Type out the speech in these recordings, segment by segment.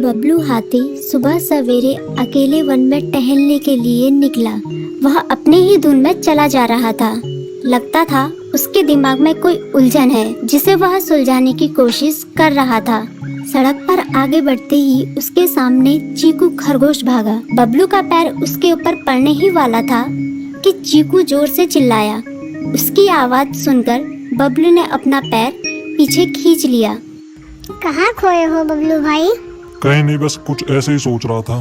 बबलू हाथी सुबह सवेरे अकेले वन में टहलने के लिए निकला। वह अपने ही धुन में चला जा रहा था। लगता था उसके दिमाग में कोई उलझन है जिसे वह सुलझाने की कोशिश कर रहा था। सड़क पर आगे बढ़ते ही उसके सामने चीकू खरगोश भागा। बबलू का पैर उसके ऊपर पड़ने ही वाला था कि चीकू जोर से चिल्लाया। उसकी आवाज सुनकर बबलू ने अपना पैर पीछे खींच लिया। कहाँ खोए हो बबलू भाई? कहीं नहीं, बस कुछ ऐसे ही सोच रहा था।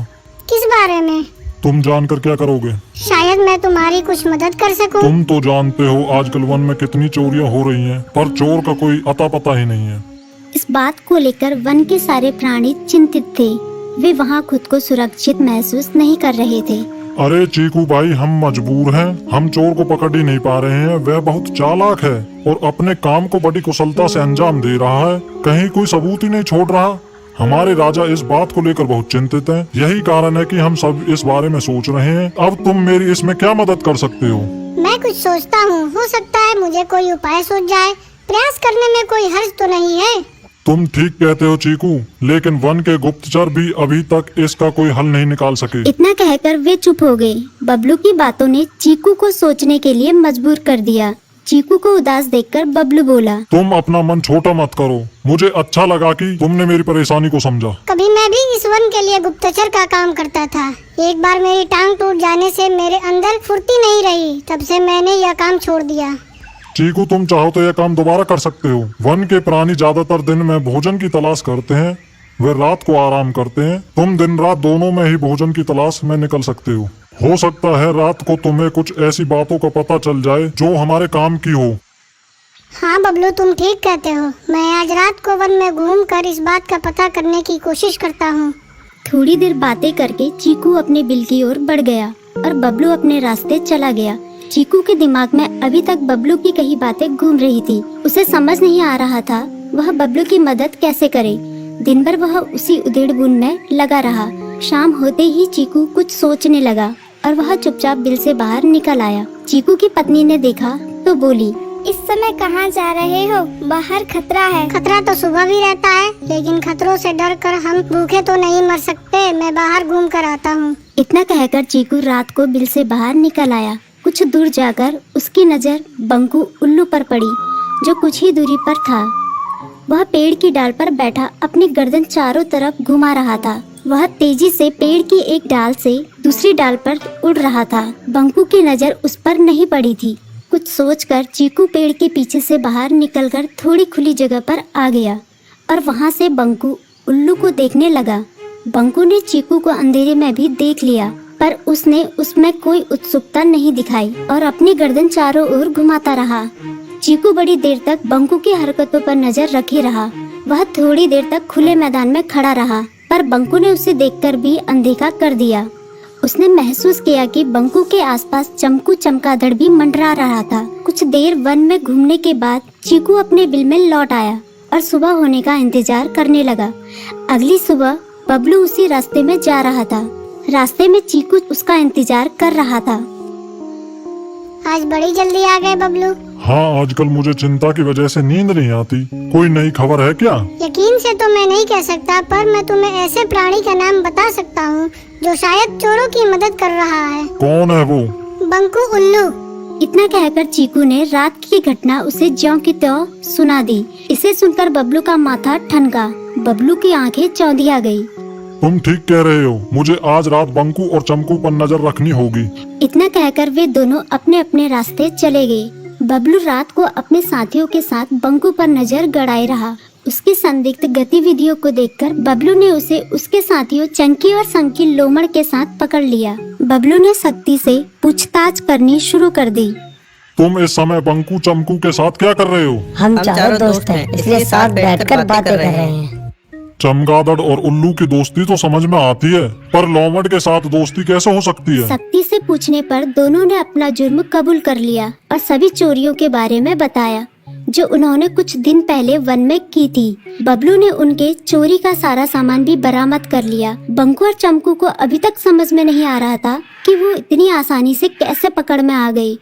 किस बारे में? तुम जानकर क्या करोगे? शायद मैं तुम्हारी कुछ मदद कर सकूं। तुम तो जानते हो आजकल वन में कितनी चोरियां हो रही हैं, पर चोर का कोई अता पता ही नहीं है। इस बात को लेकर वन के सारे प्राणी चिंतित थे। वे वहाँ खुद को सुरक्षित महसूस नहीं कर रहे थे। अरे चीकू भाई, हम मजबूर हैं। हम चोर को पकड़ ही नहीं पा रहे हैं। वह बहुत चालाक है और अपने काम को बड़ी कुशलता से अंजाम दे रहा है। कहीं कोई सबूत ही नहीं छोड़ रहा। हमारे राजा इस बात को लेकर बहुत चिंतित हैं। यही कारण है कि हम सब इस बारे में सोच रहे हैं। अब तुम मेरी इसमें क्या मदद कर सकते हो? मैं कुछ सोचता हूँ, हो सकता है मुझे कोई उपाय सूझ जाए। प्रयास करने में कोई हर्ज तो नहीं है। तुम ठीक कहते हो चीकू, लेकिन वन के गुप्तचर भी अभी तक इसका कोई हल नहीं निकाल सके। इतना कहकर वे चुप हो गए। बबलू की बातों ने चीकू को सोचने के लिए मजबूर कर दिया। चीकू को उदास देखकर बबलू बोला, तुम अपना मन छोटा मत करो। मुझे अच्छा लगा कि तुमने मेरी परेशानी को समझा। कभी मैं भी इस वन के लिए गुप्तचर का काम करता था। एक बार मेरी टांग टूट जाने से मेरे अंदर फुर्ती नहीं रही। तब से मैंने यह काम छोड़ दिया। चीकू, तुम चाहो तो यह काम दोबारा कर सकते हो। वन के प्राणी ज्यादातर दिन में भोजन की तलाश करते हैं, वे रात को आराम करते हैं। तुम दिन रात दोनों में ही भोजन की तलाश में निकल सकते हो सकता है रात को तुम्हें कुछ ऐसी बातों का पता चल जाए जो हमारे काम की हो। हाँ बबलू, तुम ठीक कहते हो। मैं आज रात को वन में घूम कर इस बात का पता करने की कोशिश करता हूँ। थोड़ी देर बातें करके चीकू अपने बिल की ओर बढ़ गया और बबलू अपने रास्ते चला गया। चीकू के दिमाग में अभी तक बबलू की कही बातें घूम रही थी। उसे समझ नहीं आ रहा था वह बबलू की मदद कैसे करे। दिन भर वह उसी उधेड़-बुन में लगा रहा। शाम होते ही चीकू कुछ सोचने लगा और वह चुपचाप बिल से बाहर निकल आया। चीकू की पत्नी ने देखा तो बोली, इस समय कहाँ जा रहे हो? बाहर खतरा है। खतरा तो सुबह भी रहता है, लेकिन खतरों से डर कर हम भूखे तो नहीं मर सकते। मैं बाहर घूम कर आता हूँ। इतना कहकर चीकू रात को बिल से बाहर निकल आया। कुछ दूर जाकर उसकी नजर बंकू उल्लू पर पड़ी, जो कुछ ही दूरी पर था। वह पेड़ की डाल पर बैठा अपनी गर्दन चारों तरफ घुमा रहा था। वह तेजी से पेड़ की एक डाल से दूसरी डाल पर उड़ रहा था। बंकू की नजर उस पर नहीं पड़ी थी। कुछ सोचकर चीकू पेड़ के पीछे से बाहर निकलकर थोड़ी खुली जगह पर आ गया और वहां से बंकू उल्लू को देखने लगा। बंकू ने चीकू को अंधेरे में भी देख लिया, पर उसने उसमें कोई उत्सुकता नहीं दिखाई और अपनी गर्दन चारों ओर घुमाता रहा। चीकू बड़ी देर तक बंकू की हरकतों पर नजर रखे रहा। वह थोड़ी देर तक खुले मैदान में खड़ा रहा, पर बंकू ने उसे देखकर भी अनदेखा कर दिया। उसने महसूस किया कि बंकू के आसपास चमकू चमगादड़ भी मंडरा रहा था। कुछ देर वन में घूमने के बाद चीकू अपने बिल में लौट आया और सुबह होने का इंतजार करने लगा। अगली सुबह बबलू उसी रास्ते में जा रहा था। रास्ते में चीकू उसका इंतजार कर रहा था। आज बड़ी जल्दी आ गए बबलू। हाँ, आजकल मुझे चिंता की वजह से नींद नहीं आती। कोई नई खबर है क्या? यकीन से तो मैं नहीं कह सकता, पर मैं तुम्हें ऐसे प्राणी का नाम बता सकता हूँ जो शायद चोरों की मदद कर रहा है। कौन है वो? बंकू उल्लू। इतना कहकर चीकू ने रात की घटना उसे ज्यों की त्यों सुना दी। इसे सुनकर बबलू का माथा ठनका। बबलू की आंखें चौंधिया गई। तुम ठीक कह रहे हो। मुझे आज रात बंकू और चमकू पर नजर रखनी होगी। इतना कहकर वे दोनों अपने अपने रास्ते चले गए। बबलू रात को अपने साथियों के साथ बंकू पर नजर गड़ाए रहा। उसकी संदिग्ध गतिविधियों को देखकर बबलू ने उसे उसके साथियों चंकी और संकी लोमड़ के साथ पकड़ लिया। बबलू ने सख्ती से पूछताछ करनी शुरू कर दी। तुम इस समय बंकू चमकू के साथ क्या कर रहे हो? हम चारों दोस्त हैं, इसलिए साथ बैठकर बातें कर रहे हैं। चमगादड़ और उल्लू की दोस्ती तो समझ में आती है, पर लोमड़ के साथ दोस्ती कैसे हो सकती है? सख्ती से पूछने पर दोनों ने अपना जुर्म कबूल कर लिया और सभी चोरियों के बारे में बताया जो उन्होंने कुछ दिन पहले वन में की थी। बबलू ने उनके चोरी का सारा सामान भी बरामद कर लिया। बंकू और चमकू को अभी तक समझ में नहीं आ रहा था कि वो इतनी आसानी से कैसे पकड़ में आ गई।